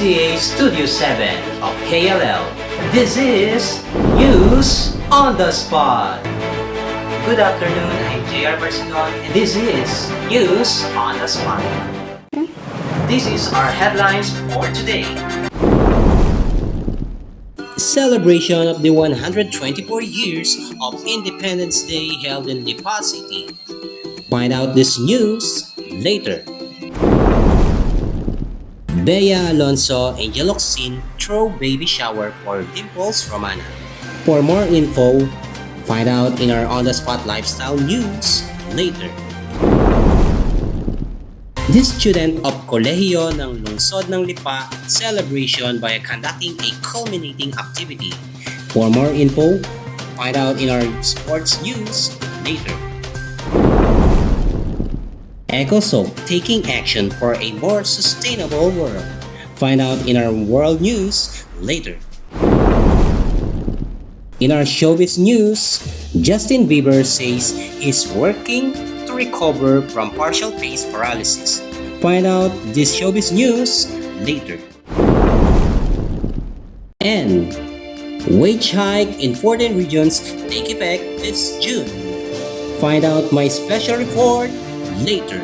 This is Studio 7 of KLL. This is News on the Spot. Good afternoon, I'm JR Barcelon and this is News on the Spot. This is our headlines for today. Celebration of the 124 years of Independence Day held in Lipa City. Find out this news later. Bea Alonso and Yaloxin throw baby shower for Dimples Romana. For more info, find out in our on-the-spot lifestyle news later. This student of Kolehiyo ng Lungsod ng Lipa celebration by conducting a culminating activity. For more info, find out in our sports news later. EcoSoap taking action for a more sustainable world. Find out in our world news later. In our showbiz news, Justin Bieber says he's working to recover from partial face paralysis. Find out this showbiz news later. And wage hike in 14 regions take effect this June. Find out my special report later.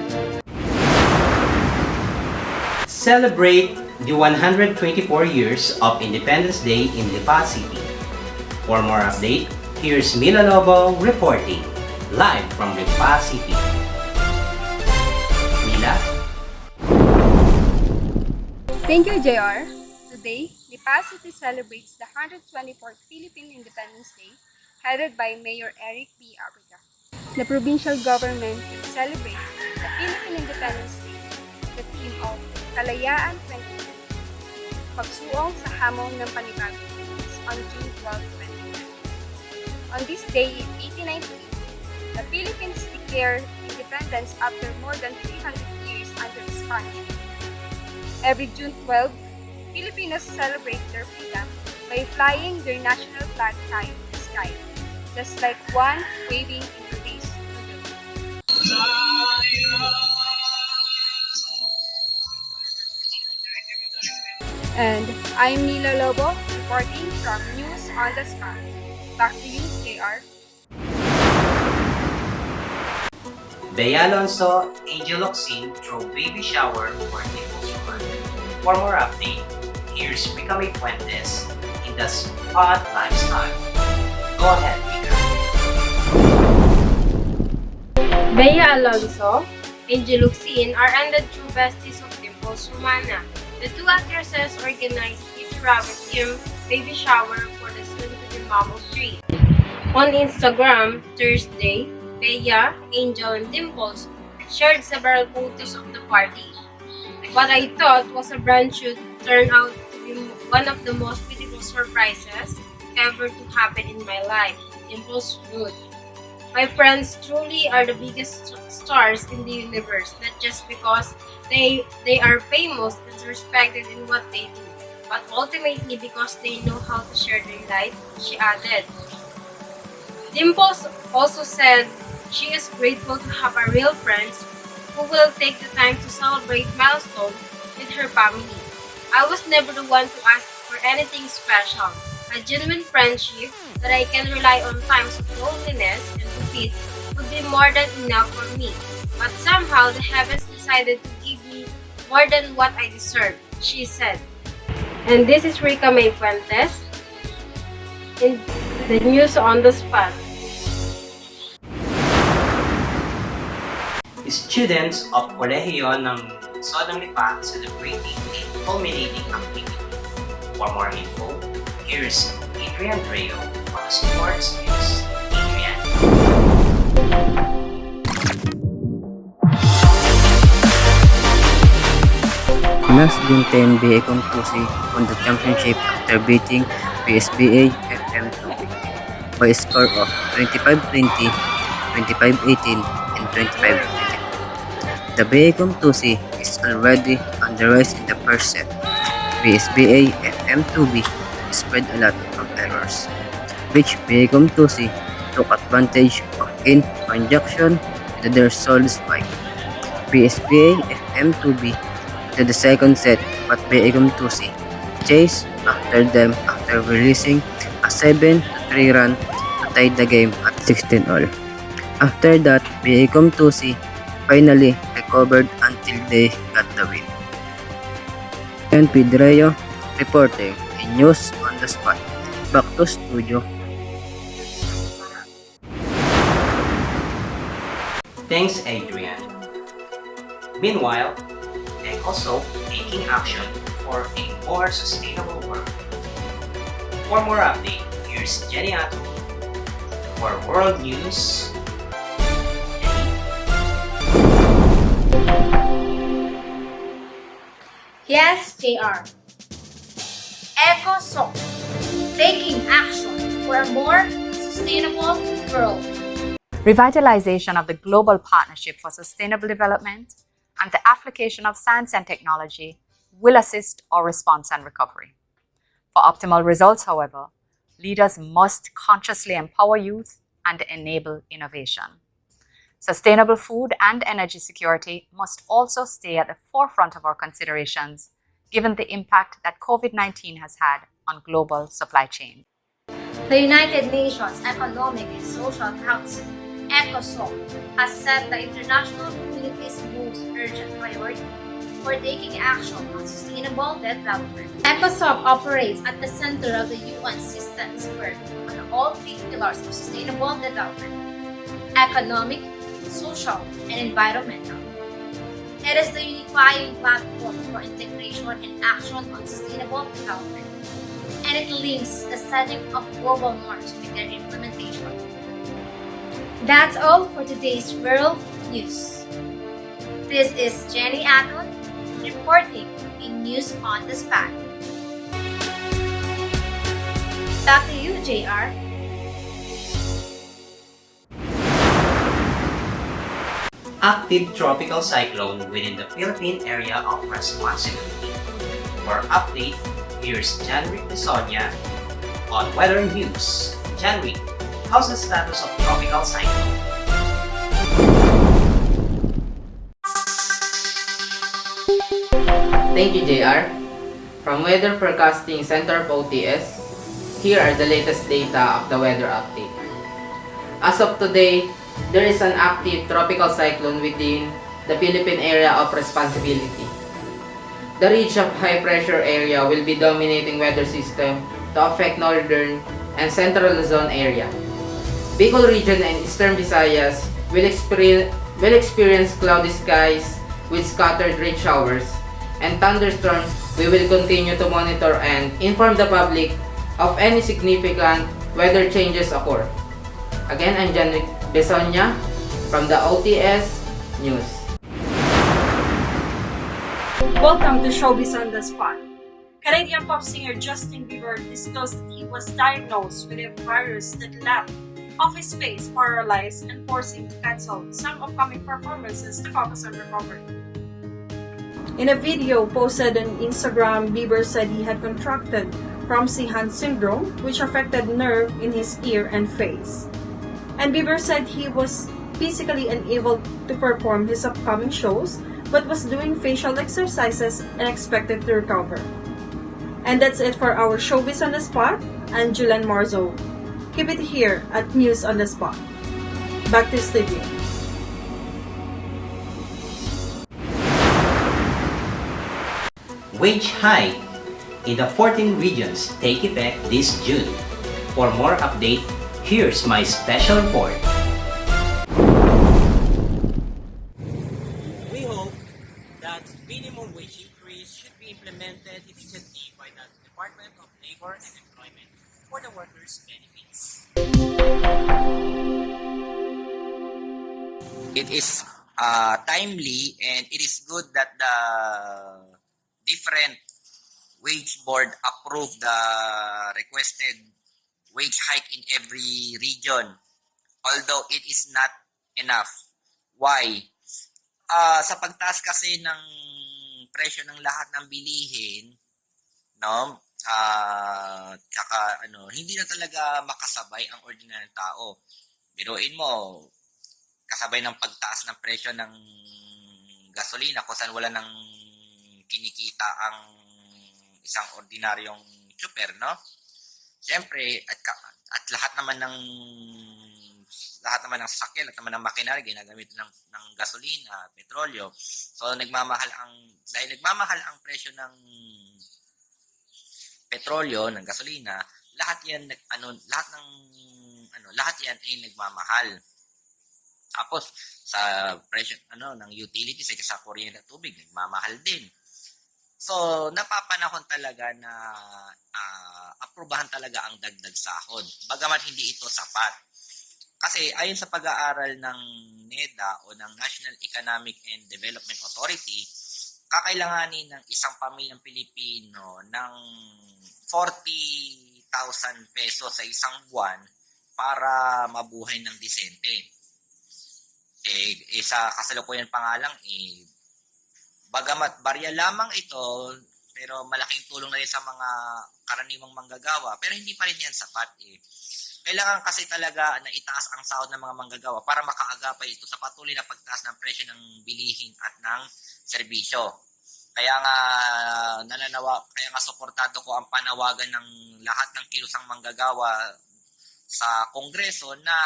Celebrate the 124 years of Independence Day in Lipa City. For more update, here's Mila Lobo reporting live from Lipa City. Mila? Thank you, JR. Today, Lipa City celebrates the 124th Philippine Independence Day, headed by Mayor Eric B. Abriga. The provincial government will celebrate the Philippine Independence Day with the theme of Kalayaan 2020, pagsuong sa hamon ng panibagong Philippines on June 12, 2020. On this day in 1898, the Philippines declared independence after more than 300 years under Spanish rule. Every June 12, Filipinos celebrate their freedom by flying their national flag high in the sky, just like one waving in today's studio. And I'm Mila Lobo, reporting from News on the Spot. Back to you, JR. Bea Alonso, Angel Oxin throw baby shower for Dimples Romana. For more update, here's Mika Fuentes in the Spot Lifestyle. Go ahead, Mika. Bea Alonso, Angel Oxin are ended true besties of Dimples Romana. The two actresses organized a travel team baby shower for the soon-to-be Mamo Street. On Instagram, Thursday, Bea, Angel, and Dimples shared several photos of the party. What I thought was a brand should turn out to be one of the most beautiful surprises ever to happen in my life, Dimples wrote. My friends truly are the biggest stars in the universe, not just because they are famous and respected in what they do, but ultimately because they know how to share their light, she added. Dimples also said she is grateful to have a real friends who will take the time to celebrate milestones with her family. I was never the one to ask for anything special. A genuine friendship that I can rely on times of loneliness and defeat would be more than enough for me. But somehow the heavens decided to give me more than what I deserve, she said. And this is Rika May Fuentes in the News on the Spot. Students of Kolehiyo ng Lungsod ng Lipa celebrating a culminating activity. For more info, here's Adrian Dreo on Sports News. Adrian. Nas June 10, BACOMM won the championship after beating PSBA FM2 by a score of 25-20, 25-18, and 25-22. The BACOMM 2C is already on the rise in the first set. PSBA FM2B spread a lot of errors, which BACOMM 2C took advantage of in conjunction with their solid spike. PSBA FM2B to the second set but BACOMM 2C chased after them after releasing a 7-3 run to tie the game at 16 all. After that, BACOMM 2C finally recovered until they got the win. And Pedreo reporting in News on the Spot. Back to studio. Thanks, Adrian. Meanwhile, they're also taking action for a more sustainable world. For more update, here's Jenny Ato for World News. Yes, JR. EcoSoc, taking action for a more sustainable world. Revitalization of the global partnership for sustainable development and the application of science and technology will assist our response and recovery. For optimal results, however, leaders must consciously empower youth and enable innovation. Sustainable food and energy security must also stay at the forefront of our considerations, given the impact that COVID-19 has had on global supply chains. The United Nations Economic and Social Council, EcoSoc, has set the international community's most urgent priority for taking action on sustainable development. EcoSoc operates at the center of the UN system's work on all three pillars of sustainable development: economic, social, and environmental. It is the unifying platform for integration and action on sustainable development, and it links the setting of global norms with their implementation. That's all for today's World News. This is Jenny Aton reporting in News on the Spot. Back to you, JR. Active tropical cyclone within the Philippine area of responsibility. For update, here's Janrick Bisonia on Weather News. Janrick, how's the status of tropical cyclone? Thank you, JR. From Weather Forecasting Center of OTS, here are the latest data of the weather update. As of today, there is an active tropical cyclone within the Philippine area of responsibility. The ridge of high pressure area will be dominating weather system to affect northern and central Luzon area. Bicol region and eastern Visayas will experience cloudy skies with scattered rain showers and thunderstorms. We will continue to monitor and inform the public of any significant weather changes occur. Again, I'm Janrick Besonia from the OTS News. Welcome to Showbiz on the Spot. Canadian pop singer Justin Bieber disclosed that he was diagnosed with a virus that left off his face paralyzed and forced him to cancel some upcoming performances to focus on recovery. In a video posted on Instagram, Bieber said he had contracted Ramsay-Hunt syndrome, which affected nerve in his ear and face. And Bieber said he was physically unable to perform his upcoming shows, but was doing facial exercises and expected to recover. And that's it for our Showbiz on the Spot. I'm Julian Marzo. Keep it here at News on the Spot. Back to studio. Wage hike in the 14 regions take effect this June. For more update, here's my special report. We hope that minimum wage increase should be implemented immediately by the Department of Labor and Employment for the workers' benefits. It is timely, and it is good that the different wage board approved the requested wage hike in every region, although it is not enough. Why? Sa pagtaas kasi ng presyo ng lahat ng bilihin, no? Hindi na talaga makasabay ang ordinaryong tao. Biruin mo, kasabay ng pagtaas ng presyo ng gasolina kung saan wala ng kinikita ang isang ordinaryong super, no? Siyempre, at lahat naman ng sasakyan, lahat naman ng makinarya ginagamit ng gasolina, petrolyo. So dahil nagmamahal ang presyo ng petrolyo, ng gasolina, lahat yan ay nagmamahal. Tapos sa presyo ng utilities, sa kuryente at tubig, nagmamahal din. So, napapanahon talaga na aprubahan talaga ang dagdag sahod. Bagaman hindi ito sapat. Kasi ayon sa pag-aaral ng NEDA o ng National Economic and Development Authority, kakailanganin ng isang pamilyang Pilipino ng 40,000 pesos sa isang buwan para mabuhay ng disente. Sa kasalukuyan pa nga lang, bagamat barya lamang ito, pero malaking tulong na rin sa mga karaniwang manggagawa, pero hindi pa rin yan sapat. Kailangan kasi talaga na itaas ang sahod ng mga manggagawa para makaagapay ito sa patuloy na pagtaas ng presyo ng bilihin at ng serbisyo. Kaya nga suportado ko ang panawagan ng lahat ng kilusang manggagawa sa Kongreso na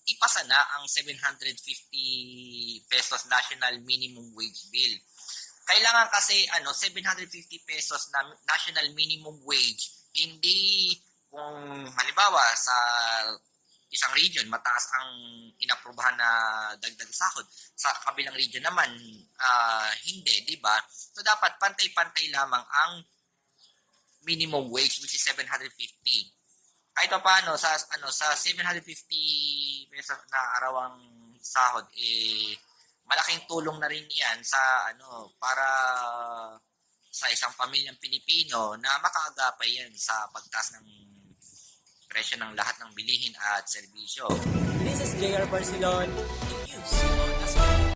ipasa na ang 750 pesos National Minimum Wage Bill. Kailangan kasi 750 pesos na National Minimum Wage, hindi kung halimbawa sa isang region mataas ang inaprubahan na dagdag sahod, sa kabilang region naman hindi, di ba? So dapat pantay-pantay lamang ang minimum wage, which is 750. Kahit pa paano sa 750 pesos na arawang sahod, malaking tulong na rin 'yan sa para sa isang pamilyang Pilipino na makaagapay yan sa pagtaas ng presyo ng lahat ng bilihin at serbisyo. This is JR Barcelon, News on the Spot.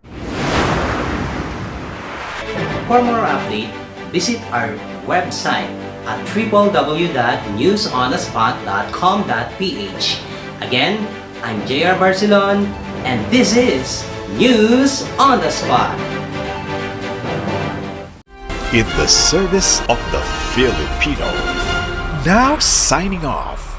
For more update, visit our website at www.newsonthespot.com.ph. Again, I'm JR Barcelon, and this is News on the Spot. In the service of the Filipino. Now signing off.